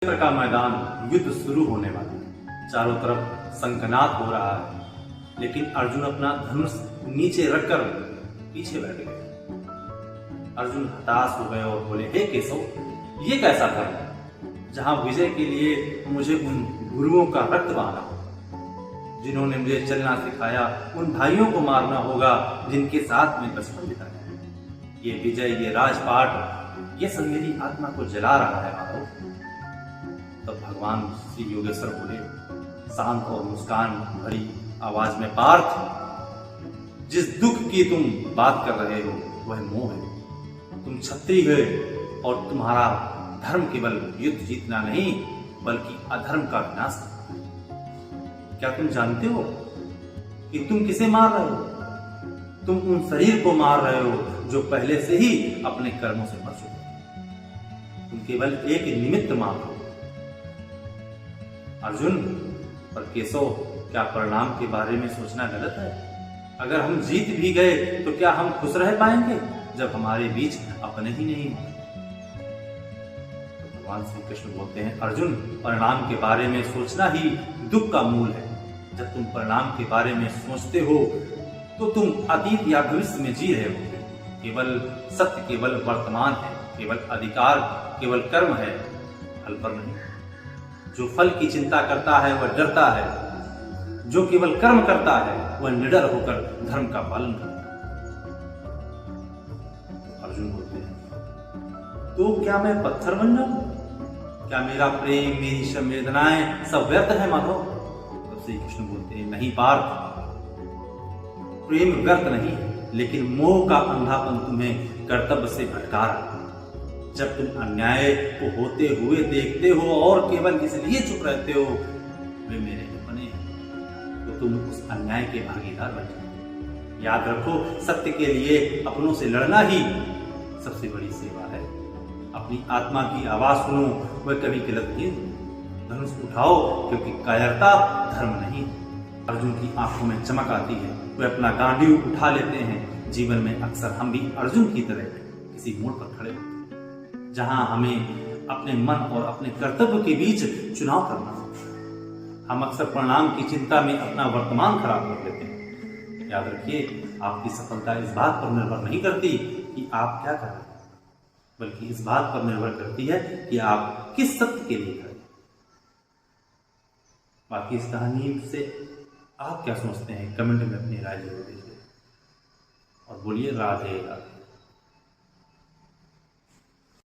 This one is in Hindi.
का मैदान युद्ध शुरू होने वाला है। चारों तरफ संकनात हो रहा है, लेकिन अर्जुन अपना धनुष नीचे रखकर पीछे बैठ गए। अर्जुन हताश हो गए और बोले, हे केशव, ये कैसा धर्म है जहां विजय के लिए मुझे उन गुरुओं का रक्त बहाना हो, जिन्होंने मुझे चलना सिखाया, उन भाइयों को मारना होगा जिनके साथ में बचपन बिताया। ये विजय, ये राजपाट, ये सब मेरी आत्मा को जला रहा है माधव। तब भगवान श्री योगेश्वर बोले शांत और मुस्कान भरी आवाज में, पार्थ, जिस दुख की तुम बात कर रहे हो वह मोह है। तुम क्षत्रिय हो और तुम्हारा धर्म केवल युद्ध जीतना नहीं बल्कि अधर्म का विनाश है। क्या तुम जानते हो कि तुम किसे मार रहे हो? तुम उन शरीर को मार रहे हो जो पहले से ही अपने कर्मों से मर चुके। तुम केवल एक निमित्त मात्र हो। अर्जुन, पर केशव, क्या परिणाम के बारे में सोचना गलत है? अगर हम जीत भी गए तो क्या हम खुश रह पाएंगे जब हमारे बीच अपने ही नहीं होंगे? तो भगवान श्री कृष्ण बोलते हैं, अर्जुन, परिणाम के बारे में सोचना ही दुख का मूल है। जब तुम परिणाम के बारे में सोचते हो तो तुम अतीत या भविष्य में जी रहे हो। केवल सत्य केवल वर्तमान है, केवल अधिकार केवल कर्म है, फल पर नहीं। जो फल की चिंता करता है वह डरता है, जो केवल कर्म करता है वह निडर होकर धर्म का पालन करता है। तो अर्जुन बोलते हैं, तो क्या मैं पत्थर बन जाऊं? क्या मेरा प्रेम, मेरी संवेदनाएं सब व्यर्थ है माधव? तब श्री कृष्ण बोलते हैं, नहीं पार्थ, प्रेम व्यर्थ नहीं, लेकिन मोह का अंधापन तुम्हें कर्तव्य से भटका रहा है। जब तुम अन्याय को होते हुए देखते हो और केवल इसलिए चुप रहते हो वे मेरे अपने हैं, तो तुम उस अन्याय के भागीदार बन जाओ। याद रखो, सत्य के लिए अपनों से लड़ना ही सबसे बड़ी सेवा है। अपनी आत्मा की आवाज सुनो, वह कभी गलत नहीं होती। धनुष उठाओ, क्योंकि कायरता धर्म नहीं। अर्जुन की आंखों में चमक आती है, वे अपना गांडीव उठा लेते हैं। जीवन में अक्सर हम भी अर्जुन की तरह किसी मोड़ पर खड़े होते हैं जहां हमें अपने मन और अपने कर्तव्य के बीच चुनाव करना होता है। हम अक्सर परिणाम की चिंता में अपना वर्तमान खराब कर लेते हैं। याद रखिए, आपकी सफलता इस बात पर निर्भर नहीं करती कि आप क्या कर रहे हैं, बल्कि इस बात पर निर्भर करती है कि आप किस सत्य के लिए खड़े। बाकी इस कहानी से आप क्या सोचते हैं? कमेंट में अपनी राय जरूर दीजिए और बोलिए राधे राधे।